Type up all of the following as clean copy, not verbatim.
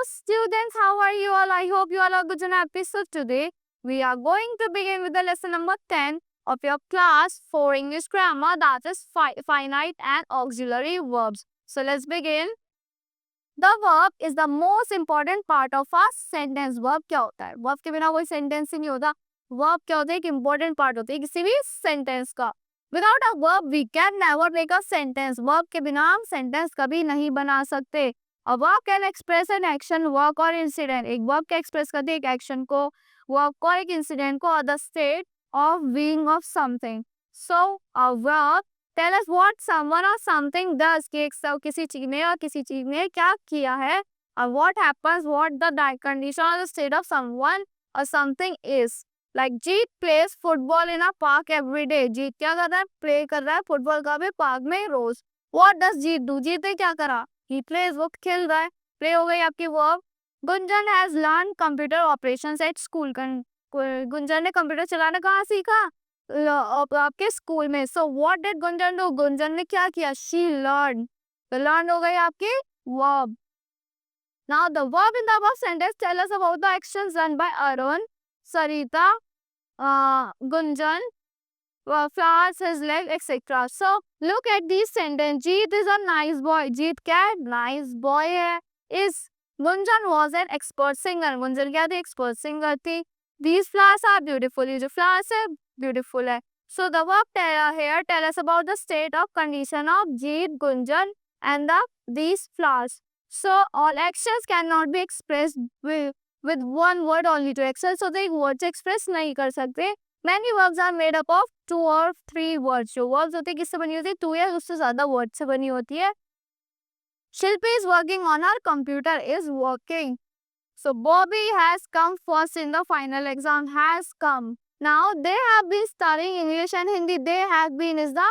students, how are you all? I hope you all are good and happy. So today we are going to begin with the lesson number 10 of your class 4 English grammar, that is finite and auxiliary verbs. So let's begin. The verb is the most important part of a sentence. Verb क्या होता है? Verb के बिना कोई sentence ही नहीं होता. Verb क्या होता है? एक important part होता है किसी भी sentence का. Without a verb, we can never make a sentence. Verb के बिना हम sentence कभी नहीं बना सकते. A verb can express an action, work or incident. एक verb क्या express करते हैं? एक action को, work को, एक incident को, or the state of being of something. So a verb tell us what someone or something does. कि एक किसी चीज ने और किसी चीज ने क्या किया है. And what happens, what the condition or the state of someone or something is. Like Jeet plays football in a park every day. जीत क्या कर रहा है? प्ले कर रहा है फुटबॉल का भी पार्क में रोज. What does Jeet do? जीत ने क्या करा? He plays, वो खेल रहा है. प्ले हो गई आपकी verb. Gunjan has learned computer operations at school. Gunjan ने कंप्यूटर चलाना कहाँ सीखा? आपके स्कूल में. So what did Gunjan do? Gunjan ने क्या किया? She learned. तो learn हो गई आपकी verb. Now the verb in the above sentence tell us about the actions done by Arun, Sarita, Gunjan, flowers his leg, etc. So look at these sentences. Jeet is a nice boy. Jeet क्या है? Nice boy है. Is Gunjan was an expert singer. Gunjan क्या थी? Expert singer थी. These flowers are beautiful. ये जो flowers है beautiful है. So the verb here tell us about the state of condition of Jeet, Gunjan and these flowers. So all actions cannot be expressed with one word only to excel. So the word से express नहीं कर सकते. Many verbs are made up of 2 or 3 words. जो verbs होते हैं किससे बनी होती है? 2 या उससे ज़्यादा words से बनी होती है. Shilpi is working on her computer. Is working. So Bobby has come first in the final exam. Has come. Now they have been studying English and Hindi. They have been is the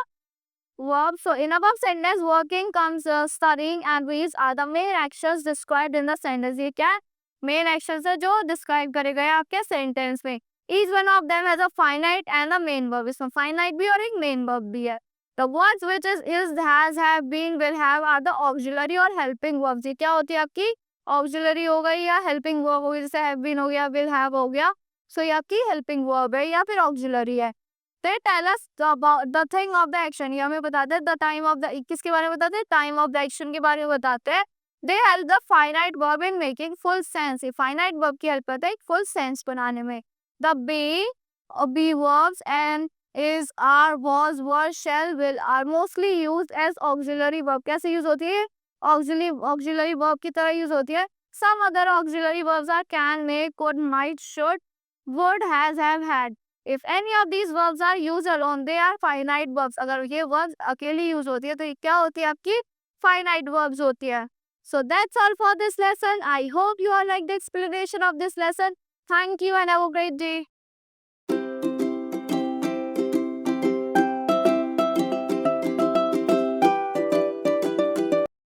verb. So in above sentence, working comes studying and these are the main actions described in the sentence. ये क्या है? Main actions है जो describe करे गए आपके sentence में. Each one of them has a finite and a main verb. इसमें finite भी और एक main verb भी है. The words which is, has, have, been, will have are the auxiliary और helping verbs. ये क्या होती है आपकी? Auxiliary हो गई या helping verb हो गई. जैसे have been हो गया, will have हो गया. So ये आपकी helping verb है या फिर auxiliary है. They tell us about the thing of the action. ये हमें बताते हैं the time of the, किसके बारे में बताते हैं? Time of the action के बारे में बताते हैं. They help the finite verb in making full sense. ये finite verb की help करता है एक full sense बनाने में. The be verbs and is, are, was, were, shall, will are mostly used as auxiliary verb. कैसे use होती है? Auxiliary verb की तरह use होती है. Some other auxiliary verbs are can, may, could, might, should, would, has, have, had. If any of these verbs are used alone, they are finite verbs. अगर ये verbs अकेली use होती है तो ये क्या होती है आपकी? Finite verbs होती है. So that's all for this lesson. I hope you all like the explanation of this lesson. Thank you and have a great day.